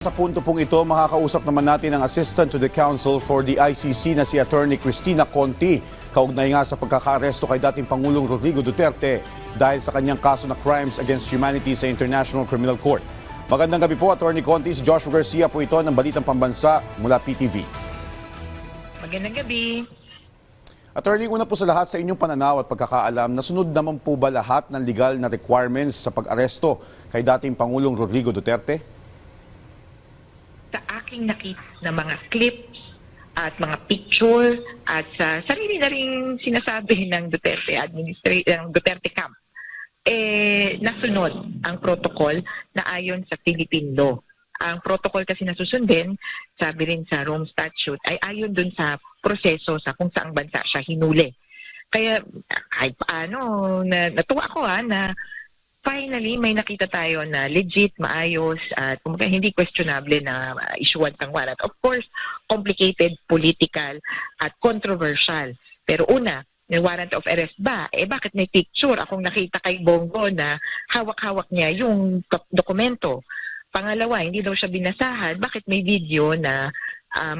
Sa punto pong ito, makakausap naman natin ang Assistant to the Counsel for the ICC na si Attorney Cristina Conti. Kaugnay nga sa pagkakaaresto kay dating Pangulong Rodrigo Duterte dahil sa kanyang kaso na crimes against humanity sa International Criminal Court. Magandang gabi po, Attorney Conti. Si Joshua Garcia po ito ng Balitang Pambansa mula PTV. Magandang gabi. Attorney, una po sa lahat sa inyong pananaw at pagkakaalam, nasunod naman po ba lahat ng legal na requirements sa pag-aresto kay dating Pangulong Rodrigo Duterte? Sa aking nakita na mga clips at mga picture at sa sarili na rin sinasabi ng Duterte camp, nasunod ang protocol na ayon sa Philippine law. Ang protocol kasi na susundin, sabi rin sa Rome Statute, ay ayon dun sa proseso sa kung saang bansa siya hinuli. Kaya kahit paano, natuwa ako na finally may nakita tayo na legit, maayos at hindi questionable na issuean ng warrant. Of course, complicated, political at controversial. Pero una, may warrant of arrest ba? Bakit may picture? Akong nakita kay Bongo na hawak-hawak niya yung dokumento. Pangalawa, hindi daw siya binasahan. Bakit may video na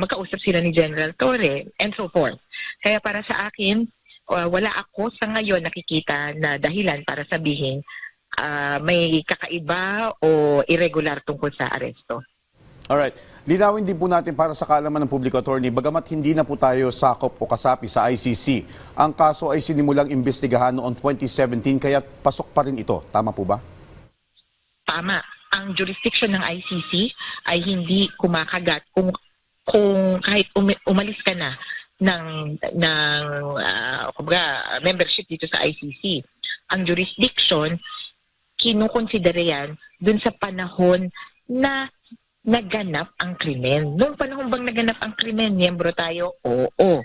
magkausap sila ni General Torre and so forth. Kaya para sa akin, wala ako sa ngayon nakikita na dahilan para sabihin may kakaiba o irregular tungkol sa aresto. Alright. Linawin din po natin para sa kaalaman ng publiko, Attorney, bagamat hindi na po tayo sakop o kasapi sa ICC, ang kaso ay sinimulang imbestigahan noong 2017 kaya pasok pa rin ito. Tama po ba? Tama. Ang jurisdiction ng ICC ay hindi kumakagat kung kahit umalis ka na ng membership dito sa ICC. Ang jurisdiction kinukonsidera yan dun sa panahon na naganap ang krimen. Noong panahon bang naganap ang krimen, miyembro tayo? Oo.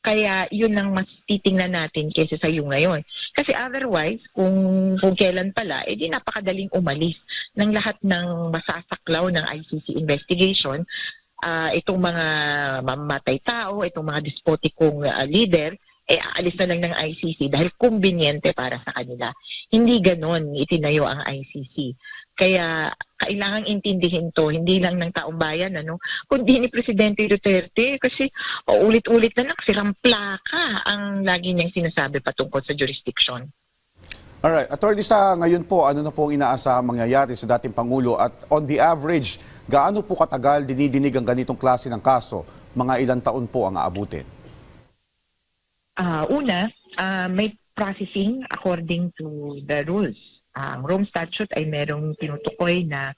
Kaya yun ang mas titingnan natin kaysa sa yung ngayon. Kasi otherwise, kung kailan pala, di napakadaling umalis ng lahat ng masasaklaw ng ICC investigation. Itong mga mamatay tao, itong mga despotikong leader, aalis na lang ng ICC dahil kumbinyente para sa kanila. Hindi ganon itinayo ang ICC. Kaya kailangang intindihin to, hindi lang ng taong bayan, kundi ni Presidente Duterte kasi ulit-ulit na sirang plaka ang lagi niyang sinasabi patungkol sa jurisdiction. Alright. Attorney, sa ngayon po, ano na po ang inaasahang mangyayari sa dating Pangulo at on the average, gaano po katagal dinidinig ang ganitong klase ng kaso? Mga ilang taon po ang aabutin? Una, may processing according to the rules. Ang Rome Statute ay merong tinutukoy na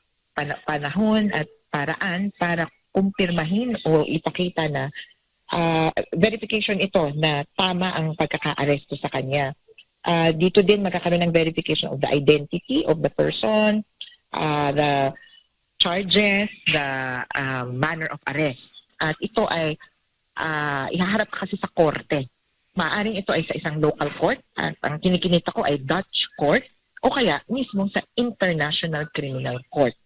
panahon at paraan para kumpirmahin o ipakita na verification ito na tama ang pagkaka-aresto sa kanya. Dito din magkakaroon ng verification of the identity of the person, the charges, the manner of arrest. At ito ay ihaharap kasi sa korte. Maaring ito ay sa isang local court, at ang kinikinita ko ay Dutch court, o kaya mismo sa International Criminal Court.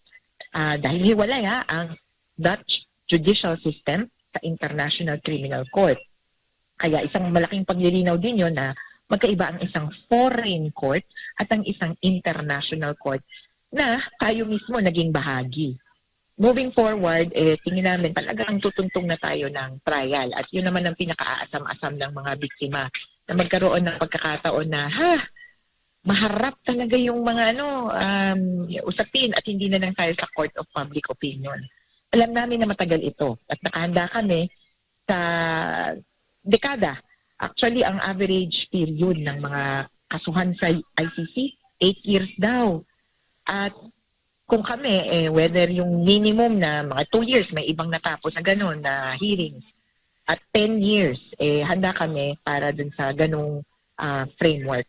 Dahil hiwalay ang Dutch judicial system sa International Criminal Court. Kaya isang malaking paglilinaw din yun na magkaiba ang isang foreign court at ang isang international court na tayo mismo naging bahagi. Moving forward, tingin namin talagang tutuntong na tayo ng trial at yun naman ang pinaka-aasam-asam ng mga biktima na magkaroon ng pagkakataon na maharap talaga yung mga usapin at hindi na lang tayo sa court of public opinion. Alam namin na matagal ito at nakahanda kami sa dekada. Actually, ang average period ng mga kasuhan sa ICC, 8 years daw. At kung kami, whether yung minimum na mga 2 years, may ibang natapos na gano'n na hearings, at 10 years, handa kami para dun sa ganong framework.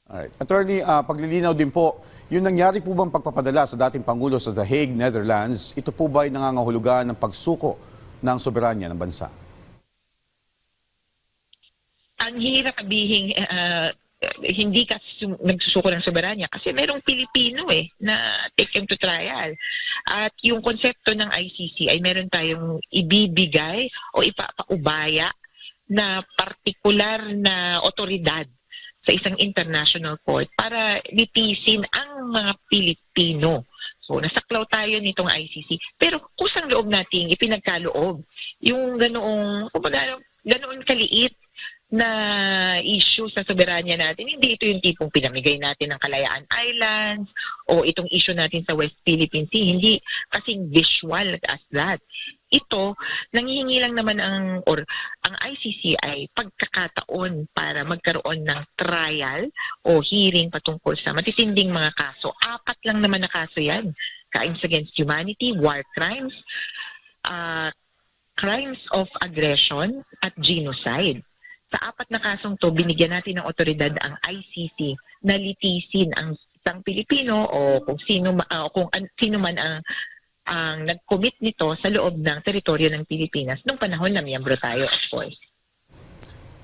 Alright. Attorney, paglilinaw din po, yung nangyari po bang pagpapadala sa dating Pangulo sa The Hague, Netherlands, ito po ba ay nangangahulugan ng pagsuko ng soberanya ng bansa? Ang hirap sabihin, hindi ka nagsusuko ng soberanya kasi merong Pilipino na take him to trial. At yung konsepto ng ICC ay meron tayong ibibigay o ipapaubaya na partikular na otoridad sa isang international court para litisin ang mga Pilipino. kaso, nasaklaw tayo nitong ICC. Pero kusang loob nating ipinagkaloob yung ganoong kaliit na issue sa soberanya natin. Hindi ito yung tipong pinamigay natin ng Kalayaan Islands o itong issue natin sa West Philippine Sea. Hindi kasing visual as that. Ito, nanghihingi lang naman ang ICC ay pagkakataon para magkaroon ng trial o hearing patungkol sa matitinding mga kaso. 4 lang naman na kaso yan. Crimes against humanity, war crimes, crimes of aggression at genocide. Sa 4 na kasong to, binigyan natin ng otoridad ang ICC na litisin ang isang Pilipino o kung sino man ang nag-commit nito sa loob ng teritoryo ng Pilipinas nung panahon na miyembro tayo, of course.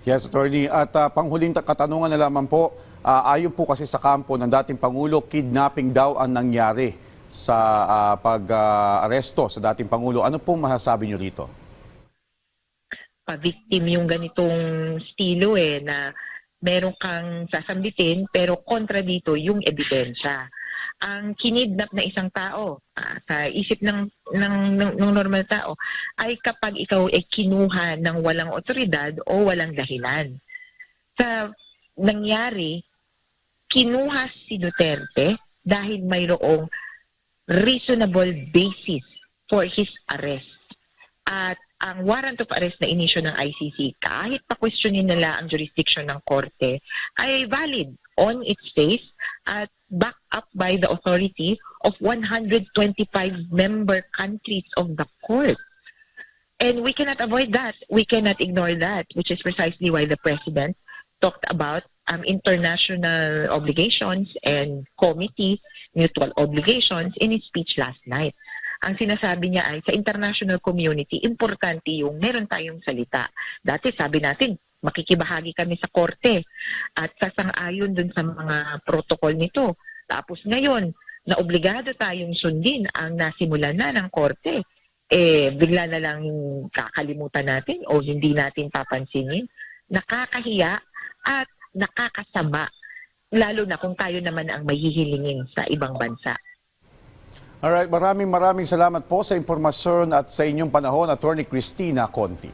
Yes, Attorney. At panghuling katanungan na lamang po, ayon po kasi sa kampo ng dating Pangulo, kidnapping daw ang nangyari sa pag-aresto sa dating Pangulo. Ano pong masasabi niyo rito? Pa-victim yung ganitong estilo na meron kang sasambitin pero kontra dito yung ebidensya. Ang kinidnap na isang tao sa isip ng normal tao ay kapag ikaw ay kinuha ng walang otoridad o walang dahilan. Sa nangyari, kinuha si Duterte dahil mayroong reasonable basis for his arrest. At ang warrant of arrest na inisyo ng ICC, kahit pa-questionin nila ang jurisdiction ng korte, ay valid on its face at backed up by the authority of 125 member countries of the court. And we cannot avoid that. We cannot ignore that, which is precisely why the President talked about international obligations and committee mutual obligations in his speech last night. Ang sinasabi niya ay sa international community, importante yung meron tayong salita. Dati sabi natin, makikibahagi kami sa korte at sasang-ayon dun sa mga protocol nito. Tapos ngayon, na obligado tayong sundin ang nasimulan na ng korte, bigla na lang kakalimutan natin o hindi natin papansinin. Nakakahiya at nakakasama, lalo na kung tayo naman ang mahihilingin sa ibang bansa. Alright, maraming salamat po sa impormasyon at sa inyong panahon, Attorney Cristina Conti.